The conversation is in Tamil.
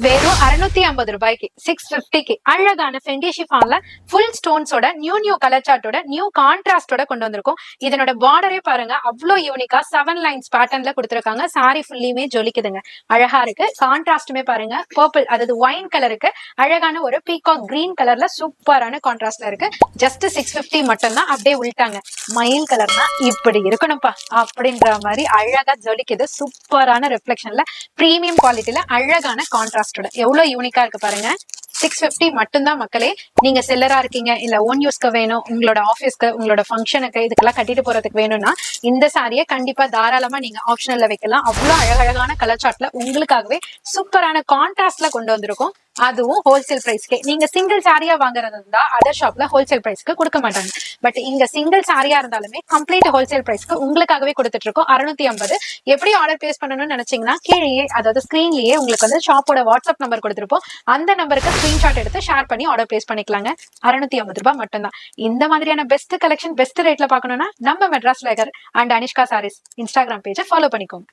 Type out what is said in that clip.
வெறும் 650 ரூபாய்க்கு 650க்கு அழகான ஃபெண்டி ஷிஃபான்ல ஃபுல் ஸ்டோன்ஸோட நியூ கலர் சார்ட்டோட நியூ கான்ட்ராஸ்டோட கொண்டு வந்திருக்கும். இதனோட பார்டரே பாருங்க, அவ்வளோ யூனிக்கா 7 லைன்ஸ் பேட்டர்ன்ல கொடுத்துருக்காங்க. சாரி ஃபுல்லியுமே ஜொலிக்குதுங்க, அழகா இருக்கு. கான்ட்ராஸ்டுமே பாருங்க, பர்பிள் அதாவது ஒயின் கலருக்கு அழகான ஒரு பீகாக் கிரீன் கலர்ல சூப்பரான கான்ட்ராஸ்ட்ல இருக்கு. ஜஸ்ட் 650 மட்டும் தான். அப்படியே உள்டாங்க, மயில் கலர்னா இப்படி இருக்கணும்ப்பா அப்படின்ற மாதிரி அழகா ஜொலிக்குது. சூப்பரான ரிஃப்ளெக்ஷன்ல பிரீமியம் குவாலிட்டியில அழகான கான்ட்ராஸ்டோட எவ்வளவு யூனிக்கா இருக்கு பாருங்க. 650 மட்டும்தான் மக்களே. நீங்க செல்லரா இருக்கீங்க, இல்ல ஓன் யூஸ்க்கு வேணும், உங்களோட ஆஃபீஸ்க்கு, உங்களோட ஃபங்க்ஷனுக்கு, இதுக்கெல்லாம் கட்டிட்டு போறதுக்கு வேணும்னா இந்த சாரியை கண்டிப்பா தாராளமா நீங்க ஆப்ஷனல்ல வைக்கலாம். அவ்வளவு அழகழகான கலர் சார்ட்ல உங்களுக்காகவே சூப்பரான கான்ட்ராஸ்ட்ல கொண்டு வந்திருக்கும். அதுவும் ஹோல்சேல் பிரைஸ்க்கு. நீங்க சிங்கிள் சாரியா வாங்குறது இருந்தா அதர் ஷாப்ல ஹோல்சேல் பிரைஸ்க்கு கொடுக்க மாட்டாங்க. பட் இங்க சிங்கிள் சாரியா இருந்தாலுமே கம்ப்ளீட் ஹோல்சேல் பிரைஸ்க்கு உங்களுக்காகவே கொடுத்துட்டு இருக்கோம். 650. எப்படி ஆர்டர் பிளேஸ் பண்ணணும்னு நினைச்சீங்கன்னா கீழே அதாவது ஸ்கிரீன்லயே உங்களுக்கு வந்து ஷாப்போட வாட்ஸ்அப் நம்பர் கொடுத்துருப்போம். அந்த நம்பருக்கு ஸ்கிரீன்ஷாட் எடுத்து ஷேர் பண்ணி ஆர்டர் பிளேஸ் பண்ணிக்கலாங்க. 650 ரூபாய் மட்டும்தான். இந்த மாதிரியான பெஸ்ட் கலெக்ஷன் பெஸ்ட் ரேட்ல பாக்கணும்னா நம்ம மெட்ராஸ் லேகர் அண்ட் அனிஷ்கா சாரீஸ் இன்ஸ்டாகிராம் பேஜை ஃபாலோ பண்ணிக்கோங்க.